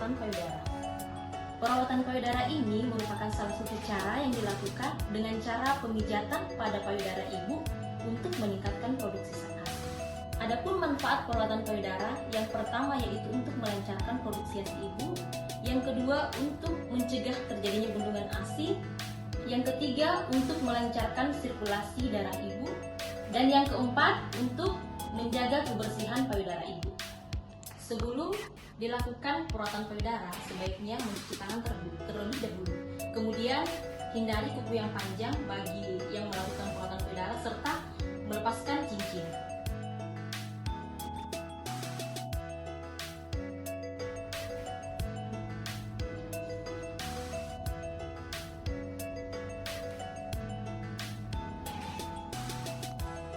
perawatan payudara. Perawatan payudara ini merupakan salah satu cara yang dilakukan dengan cara pemijatan pada payudara ibu untuk meningkatkan produksi zat ASI. Adapun manfaat perawatan payudara, yang pertama yaitu untuk melancarkan produksi ASI ibu, yang kedua untuk mencegah terjadinya bendungan ASI, yang ketiga untuk melancarkan sirkulasi darah ibu, dan yang keempat untuk menjaga kebersihan payudara ibu. Sebelum dilakukan perawatan payudara, sebaiknya mencuci tangan terlebih dahulu. Kemudian hindari kuku yang panjang bagi yang melakukan perawatan payudara serta melepaskan cincin.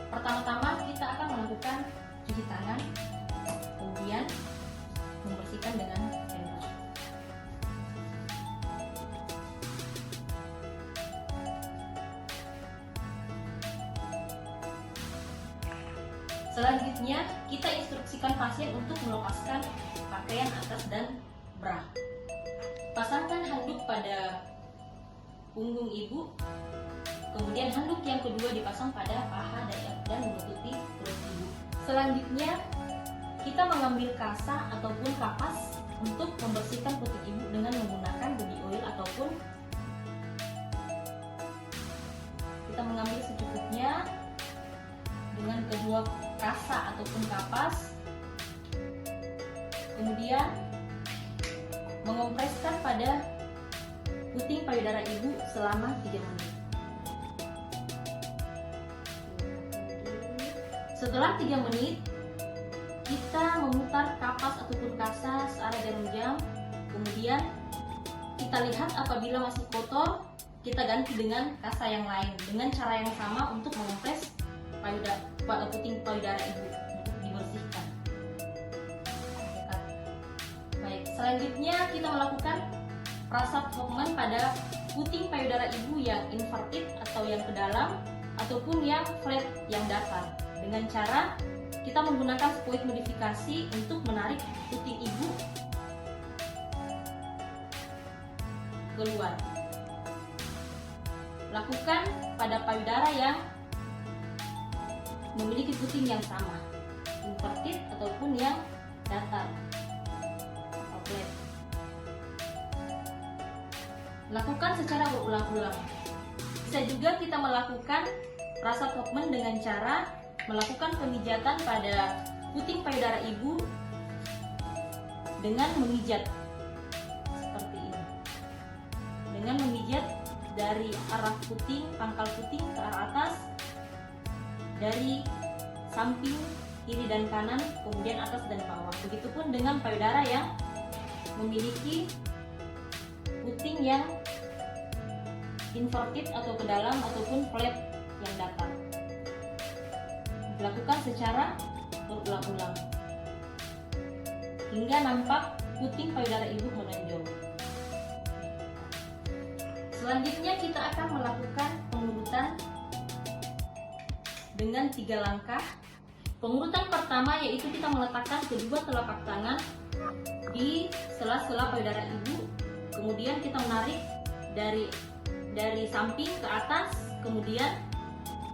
Pertama-tama kita akan melakukan cuci tangan, kemudian membersihkan dengan hand wash. Selanjutnya, kita instruksikan pasien untuk melepaskan pakaian atas dan bra. Pasangkan handuk pada punggung ibu, kemudian handuk yang kedua dipasang pada paha dan menutupi perut ibu. Selanjutnya, kita mengambil kasa ataupun kapas untuk membersihkan putik ibu dengan menggunakan baby oil ataupun kita mengambil secukupnya dengan kedua kasa ataupun kapas, kemudian mengompreskan pada puting payudara ibu selama 3 menit. Setelah 3 menit, kita memutar kapas ataupun kasa searah jarum jam. Kemudian kita lihat apabila masih kotor, kita ganti dengan kasa yang lain dengan cara yang sama untuk mengompres puting payudara ibu untuk dibersihkan. Baik, selanjutnya kita melakukan prasat Hoffman pada puting payudara ibu yang inverted atau yang ke dalam ataupun yang flat yang datar dengan cara kita menggunakan fluid modifikasi untuk menarik puting ibu keluar. Lakukan pada payudara yang memiliki puting yang sama, inverted ataupun yang datar atau flat. Lakukan secara berulang-ulang. Bisa juga kita melakukan prasat Hoffman dengan cara melakukan pemijatan pada puting payudara ibu dengan memijat seperti ini, dengan memijat dari arah puting, pangkal puting ke arah atas, dari samping kiri dan kanan, kemudian atas dan bawah. Begitupun dengan payudara yang memiliki puting yang inverted atau ke dalam ataupun flat yang datar. Dilakukan secara berulang-ulang hingga nampak puting payudara ibu menonjol. Selanjutnya kita akan melakukan pengurutan dengan 3 langkah. Pengurutan pertama yaitu kita meletakkan kedua telapak tangan di sela-sela payudara ibu, kemudian kita menarik dari samping ke atas, kemudian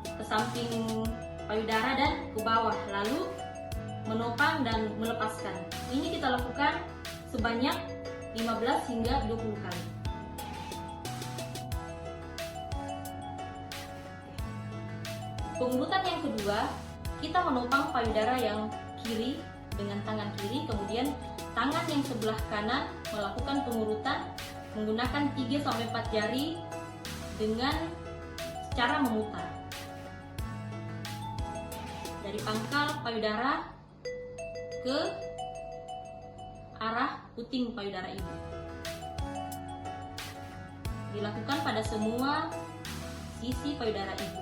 ke samping payudara dan ke bawah, lalu menopang dan melepaskan. Ini kita lakukan sebanyak 15 hingga 20 kali. Pengurutan yang kedua, kita menopang payudara yang kiri dengan tangan kiri, kemudian tangan yang sebelah kanan melakukan pengurutan menggunakan 3-4 jari dengan cara memutar dari pangkal payudara ke arah puting payudara ibu. Dilakukan pada semua sisi payudara ibu.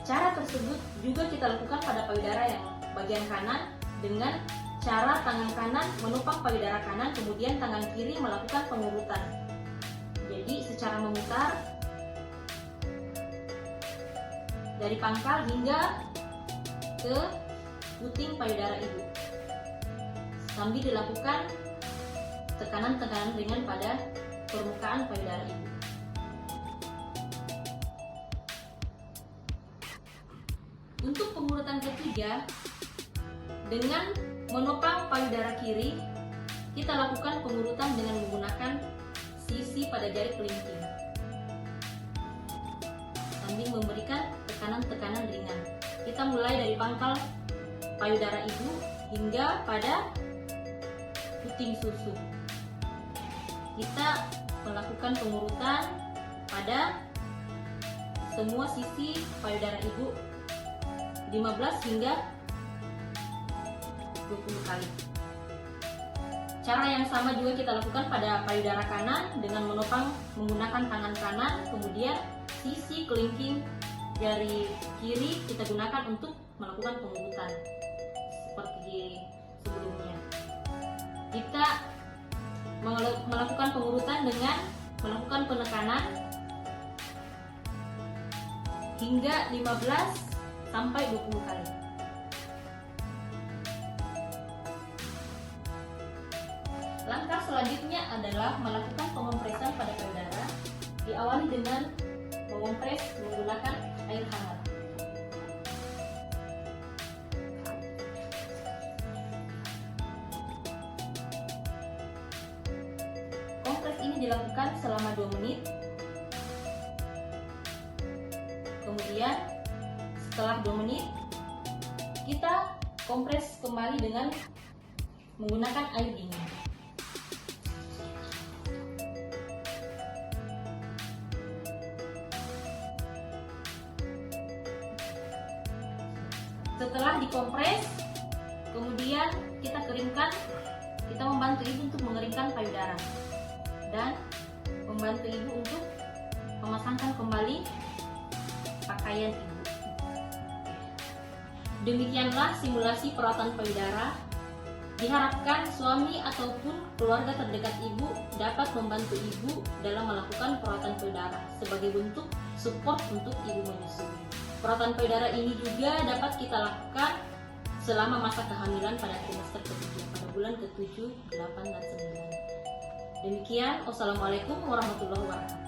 Cara tersebut juga kita lakukan pada payudara yang bagian kanan dengan cara tangan kanan menopang payudara kanan, kemudian tangan kiri melakukan pengurutan. Jadi secara memutar dari pangkal hingga ke puting payudara ibu, sambil dilakukan tekanan-tekanan ringan pada permukaan payudara ibu. Untuk pengurutan ketiga, dengan menopang payudara kiri, kita lakukan pengurutan dengan menggunakan sisi pada jari kelingking sambil memberikan tekanan-tekanan ringan. Kita mulai dari pangkal payudara ibu hingga pada puting susu. Kita melakukan pengurutan pada semua sisi payudara ibu 15 hingga 20 kali. Cara yang sama juga kita lakukan pada payudara kanan dengan menopang menggunakan tangan kanan, kemudian sisi kelingking jari kiri kita gunakan untuk melakukan pengurutan seperti sebelumnya. Kita melakukan pengurutan dengan melakukan penekanan hingga 15 sampai 20 kali. Langkah selanjutnya adalah melakukan pengompresan pada payudara, diawali dengan mengompres menggunakan air hangat. Kompres ini dilakukan selama 2 menit. Kemudian setelah 2 menit, kita kompres kembali dengan menggunakan air dingin. Setelah dikompres, kemudian kita keringkan. Kita membantu ibu untuk mengeringkan payudara dan membantu ibu untuk memasangkan kembali pakaian ibu. Demikianlah simulasi perawatan payudara. Diharapkan suami ataupun keluarga terdekat ibu dapat membantu ibu dalam melakukan perawatan payudara sebagai bentuk support untuk ibu menyusui. Perawatan payudara ini juga dapat kita lakukan selama masa kehamilan pada trimester ke-7, pada bulan ke-7, 8, dan 9. Demikian, wassalamualaikum warahmatullahi wabarakatuh.